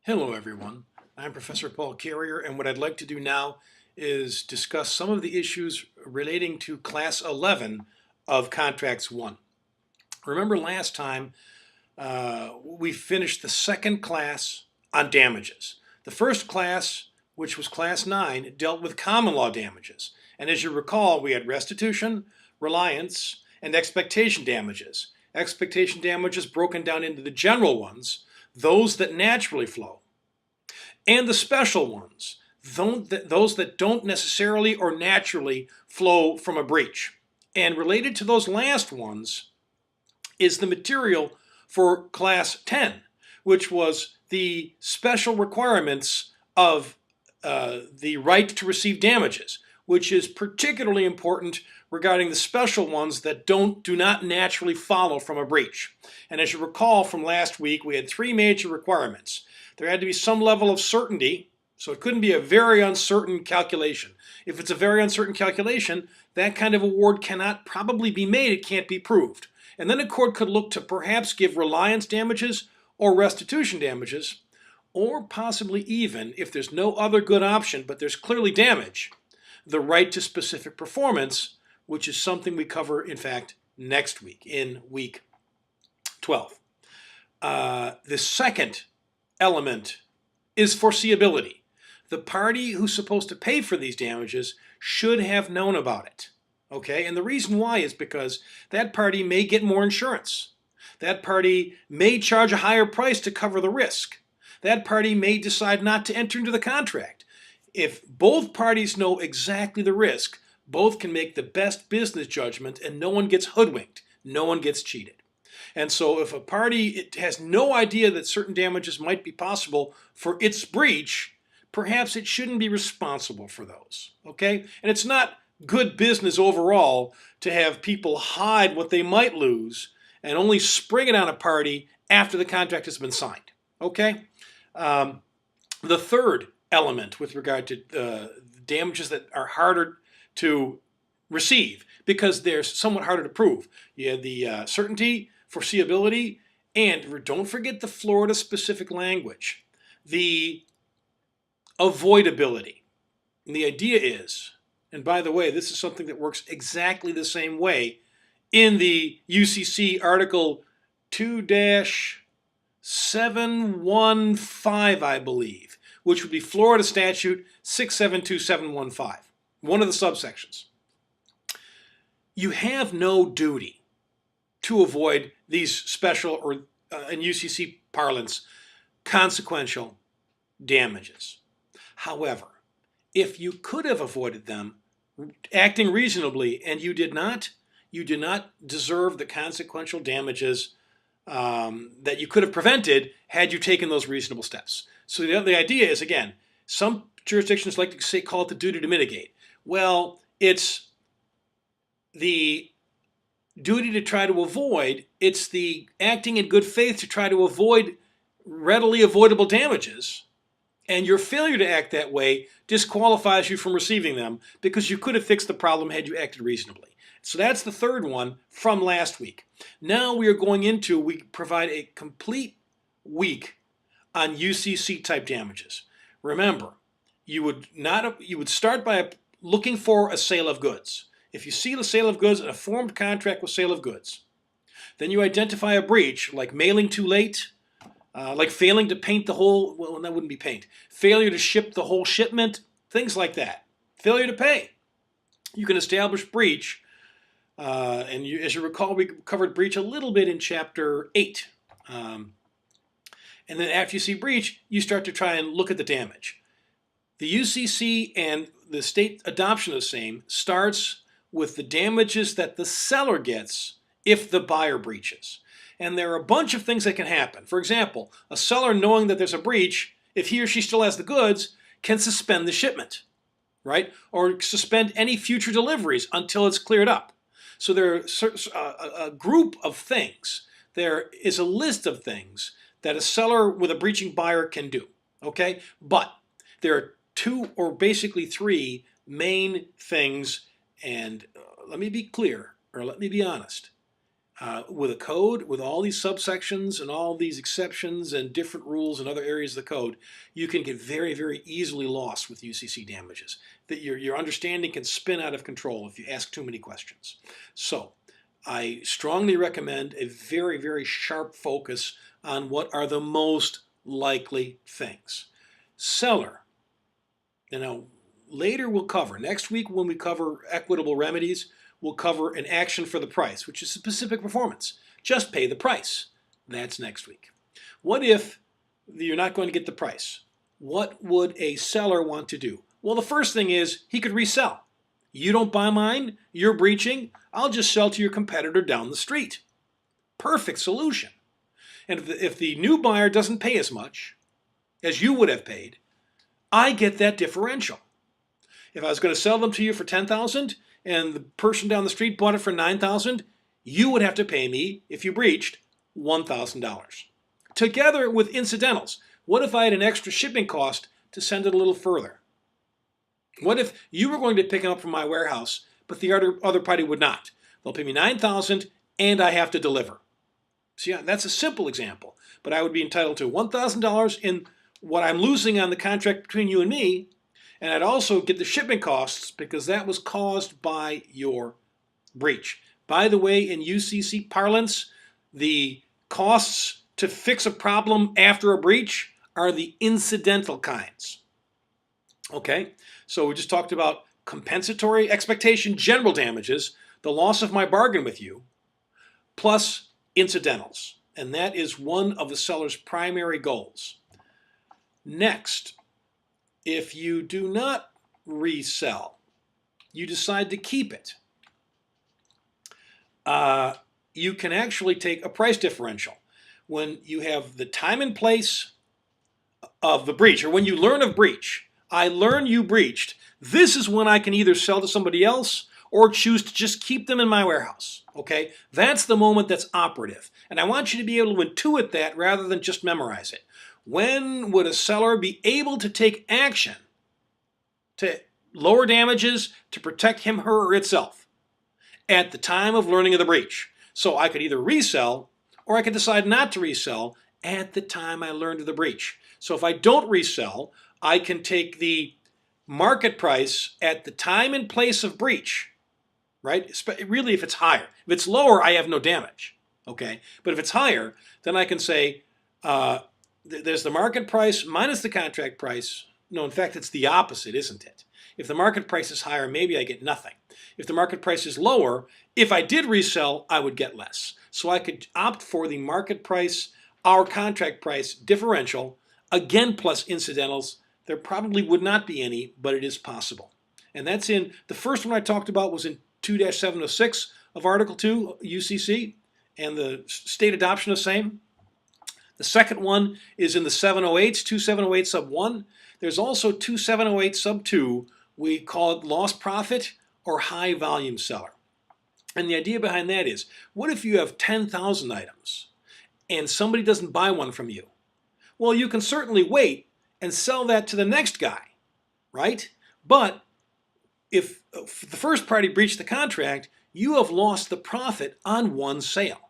Hello everyone, I'm Professor Paul Carrier, and what I'd like to do now is discuss some of the issues relating to Class 11 of Contracts 1. Remember last time we finished the second class on damages. The first class, which was Class 9, dealt with common law damages. And as you recall, we had restitution, reliance, and expectation damages. Expectation damages broken down into the general ones, those that naturally flow, and the special ones, those that don't necessarily or naturally flow from a breach. And related to those last ones is the material for Class 10, which was the special requirements of the right to receive damages, which is particularly important regarding the special ones that do not naturally follow from a breach. And as you recall from last week, we had three major requirements. There had to be some level of certainty, so it couldn't be a very uncertain calculation. If it's a very uncertain calculation, that kind of award cannot probably be made, it can't be proved. And then a court could look to perhaps give reliance damages or restitution damages, or possibly even, if there's no other good option but there's clearly damage, the right to specific performance, which is something we cover, in fact, next week in week 12. The second element is foreseeability. The party who's supposed to pay for these damages should have known about it. Okay, and the reason why is because that party may get more insurance. That party may charge a higher price to cover the risk. That party may decide not to enter into the contract. If both parties know exactly the risk, both can make the best business judgment and no one gets hoodwinked, no one gets cheated. And so if a party has no idea that certain damages might be possible for its breach, perhaps it shouldn't be responsible for those, okay? And it's not good business overall to have people hide what they might lose and only spring it on a party after the contract has been signed, okay? The third element with regard to damages that are harder to receive because they're somewhat harder to prove. You have the certainty, foreseeability, and don't forget the Florida-specific language, the avoidability. And the idea is, and by the way, this is something that works exactly the same way in the UCC Article 2-715, I believe, which would be Florida Statute 672715, one of the subsections. You have no duty to avoid these special, or in UCC parlance, consequential damages. However, if you could have avoided them acting reasonably and you did not deserve the consequential damages that you could have prevented had you taken those reasonable steps. So the idea is, again, some jurisdictions like to call it the duty to mitigate. Well, it's the duty to try to avoid, it's the acting in good faith to try to avoid readily avoidable damages, and your failure to act that way disqualifies you from receiving them because you could have fixed the problem had you acted reasonably. So that's the third one from last week. Now we are going into, we provide a complete week on UCC type damages. Remember, you would start by looking for a sale of goods. If you see the sale of goods, a formed contract with sale of goods, then you identify a breach like mailing too late, like failing to paint the whole, well, that wouldn't be paint, failure to ship the whole shipment, things like that. Failure to pay. You can establish breach, and as you recall, we covered breach a little bit in Chapter 8. And then after you see breach, you start to try and look at the damage. The UCC and the state adoption of the same starts with the damages that the seller gets if the buyer breaches. And there are a bunch of things that can happen. For example, a seller knowing that there's a breach, if he or she still has the goods, can suspend the shipment, right? Or suspend any future deliveries until it's cleared up. So there are a group of things. There is a list of things that a seller with a breaching buyer can do, okay? But there are two or basically three main things, and let me be clear, or let me be honest. with a code, with all these subsections and all these exceptions and different rules in other areas of the code, you can get very, very easily lost with UCC damages. That your understanding can spin out of control if you ask too many questions. So I strongly recommend a very, very sharp focus on what are the most likely things. Seller. Later we'll cover, next week when we cover equitable remedies, we'll cover an action for the price, which is specific performance. Just pay the price. That's next week. What if you're not going to get the price? What would a seller want to do? Well, the first thing is he could resell. You don't buy mine, you're breaching, I'll just sell to your competitor down the street. Perfect solution. And if the new buyer doesn't pay as much as you would have paid, I get that differential. If I was going to sell them to you for $10,000 and the person down the street bought it for $9,000, you would have to pay me, if you breached, $1,000. Together with incidentals, what if I had an extra shipping cost to send it a little further? What if you were going to pick it up from my warehouse, but the other party would not? They'll pay me $9,000 and I have to deliver. See, that's a simple example, but I would be entitled to $1,000 in what I'm losing on the contract between you and me, and I'd also get the shipping costs because that was caused by your breach. By the way, in UCC parlance, the costs to fix a problem after a breach are the incidental kinds. Okay, so we just talked about compensatory expectation general damages, the loss of my bargain with you, plus incidentals. And that is one of the seller's primary goals. Next, if you do not resell, you decide to keep it, you can actually take a price differential. When you have the time and place of the breach, or when you learn of breach, I learn you breached, this is when I can either sell to somebody else or choose to just keep them in my warehouse. Okay? That's the moment that's operative. And I want you to be able to intuit that rather than just memorize it. When would a seller be able to take action to lower damages to protect him, her, or itself? At the time of learning of the breach. So I could either resell or I could decide not to resell at the time I learned of the breach. So if I don't resell, I can take the market price at the time and place of breach, right? Really, if it's higher. If it's lower, I have no damage, okay? But if it's higher, then I can say there's the market price minus the contract price. No, in fact, it's the opposite, isn't it? If the market price is higher, maybe I get nothing. If the market price is lower, if I did resell, I would get less. So I could opt for the market price, our contract price differential, again plus incidentals. There probably would not be any, but it is possible. And that's in, the first one I talked about was in 2-706 of Article 2 UCC, and the state adoption of same. The second one is in the 708s, 2708 sub 1. There's also 2708 sub 2. We call it lost profit or high volume seller. And the idea behind that is, what if you have 10,000 items and somebody doesn't buy one from you? Well, you can certainly wait and sell that to the next guy, right? But if the first party breached the contract, you have lost the profit on one sale.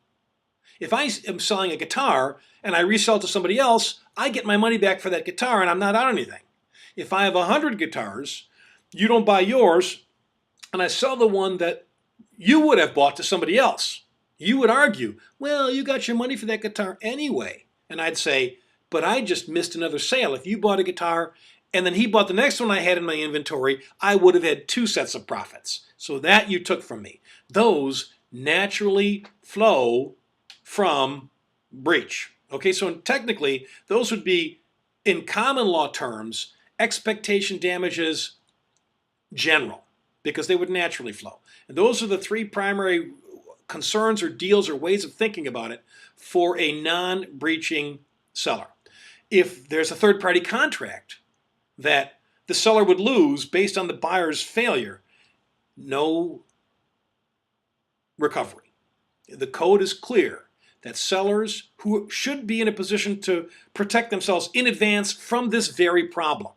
If I am selling a guitar and I resell to somebody else, I get my money back for that guitar and I'm not out anything. If I have 100 guitars, you don't buy yours, and I sell the one that you would have bought to somebody else, you would argue, well, you got your money for that guitar anyway. And I'd say, but I just missed another sale. If you bought a guitar and then he bought the next one I had in my inventory, I would have had two sets of profits. So that you took from me. Those naturally flow from breach. Okay, so technically, those would be, in common law terms, expectation damages general, because they would naturally flow. And those are the three primary concerns or deals or ways of thinking about it for a non-breaching seller. If there's a third-party contract that the seller would lose based on the buyer's failure, no recovery. The code is clear that sellers who should be in a position to protect themselves in advance from this very problem,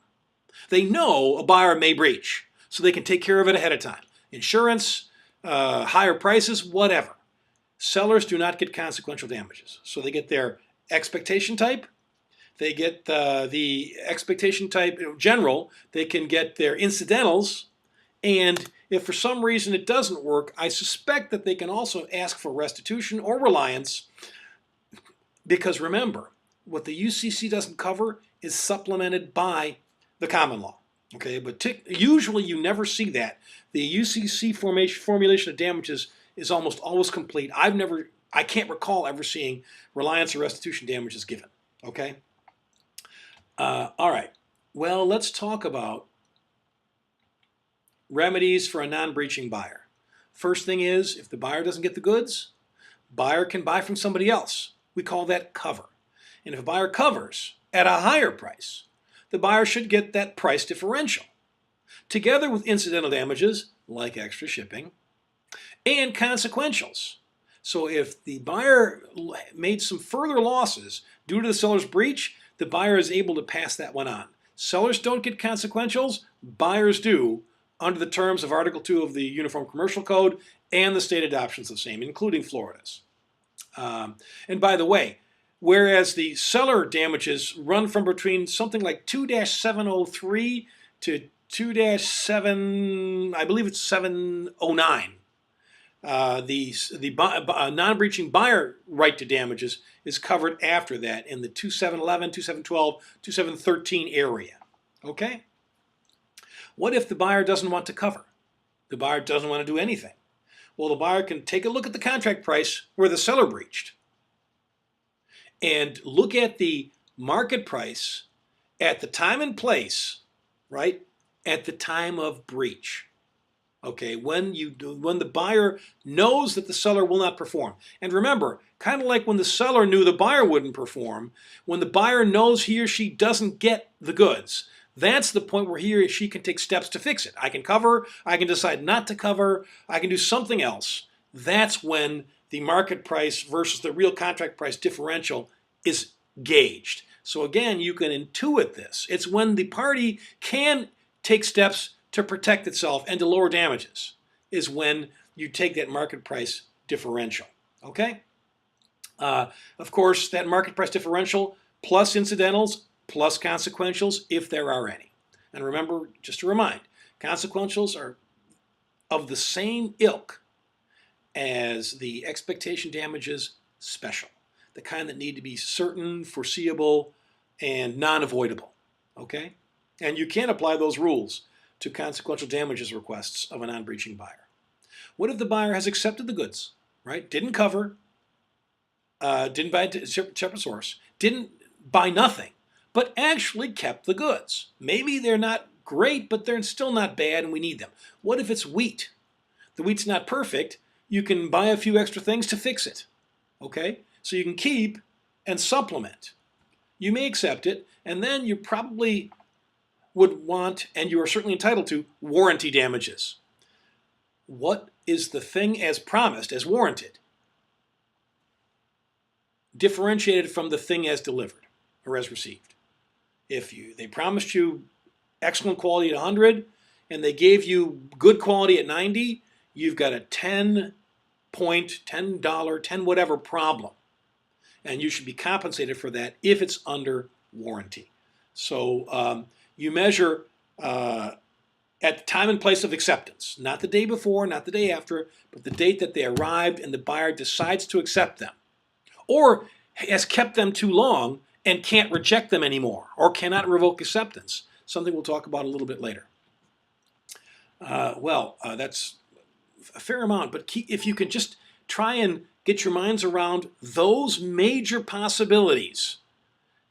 they know a buyer may breach, so they can take care of it ahead of time. Insurance, higher prices, whatever. sellers do not get consequential damages. So they get their expectation type, they get the expectation type general, they can get their incidentals, and if for some reason it doesn't work, I suspect that they can also ask for restitution or reliance, because remember, what the UCC doesn't cover is supplemented by the common law. Okay, but usually you never see that. The UCC formulation of damages is almost always complete. I can't recall ever seeing reliance or restitution damages given. Okay. All right. Well, let's talk about remedies for a non-breaching buyer. First thing is, if the buyer doesn't get the goods, buyer can buy from somebody else. We call that cover. And if a buyer covers at a higher price, the buyer should get that price differential, together with incidental damages, like extra shipping, and consequentials. So if the buyer made some further losses due to the seller's breach, the buyer is able to pass that one on. Sellers don't get consequentials, buyers do, under the terms of Article 2 of the Uniform Commercial Code and the state adoptions of the same, including Florida's. And by the way, whereas the seller damages run from between something like 2-703 to 2-7, I believe it's 709. The non-breaching buyer right to damages is covered after that in the 2711, 2712, 2713 area. Okay? What if the buyer doesn't want to cover? The buyer doesn't want to do anything. Well, the buyer can take a look at the contract price where the seller breached and look at the market price at the time and place, right, at the time of breach. Okay, when the buyer knows that the seller will not perform. And remember, kind of like when the seller knew the buyer wouldn't perform, when the buyer knows he or she doesn't get the goods, that's the point where he or she can take steps to fix it. I can cover, I can decide not to cover, I can do something else. That's when the market price versus the real contract price differential is gauged. So again, you can intuit this. It's when the party can take steps to protect itself and to lower damages, is when you take that market price differential. Okay? Of course, that market price differential plus incidentals plus consequentials, if there are any. And remember, just to remind, consequentials are of the same ilk as the expectation damages special, the kind that need to be certain, foreseeable, and non-avoidable. Okay? And you can apply those rules to consequential damages requests of a non-breaching buyer. What if the buyer has accepted the goods, right? Didn't cover, didn't buy a separate source, didn't buy nothing, but actually kept the goods. Maybe they're not great, but they're still not bad and we need them. What if it's wheat? The wheat's not perfect. You can buy a few extra things to fix it. Okay? So you can keep and supplement. You may accept it, and then you probably would want, and you are certainly entitled to, warranty damages. What is the thing as promised, as warranted, differentiated from the thing as delivered or as received? If they promised you excellent quality at 100 and they gave you good quality at 90, you've got a $10 whatever problem. And you should be compensated for that if it's under warranty. So you measure at the time and place of acceptance, not the day before, not the day after, but the date that they arrived and the buyer decides to accept them, or has kept them too long and can't reject them anymore, or cannot revoke acceptance, something we'll talk about a little bit later. That's a fair amount, but if you can just try and get your minds around those major possibilities,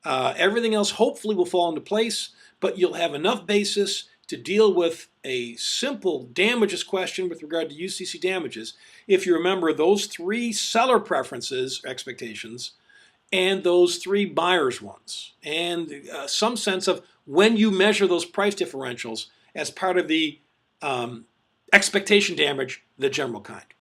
everything else hopefully will fall into place, but you'll have enough basis to deal with a simple damages question with regard to UCC damages if you remember those three seller preferences, expectations, and those three buyers ones, and some sense of when you measure those price differentials as part of the expectation damage, the general kind.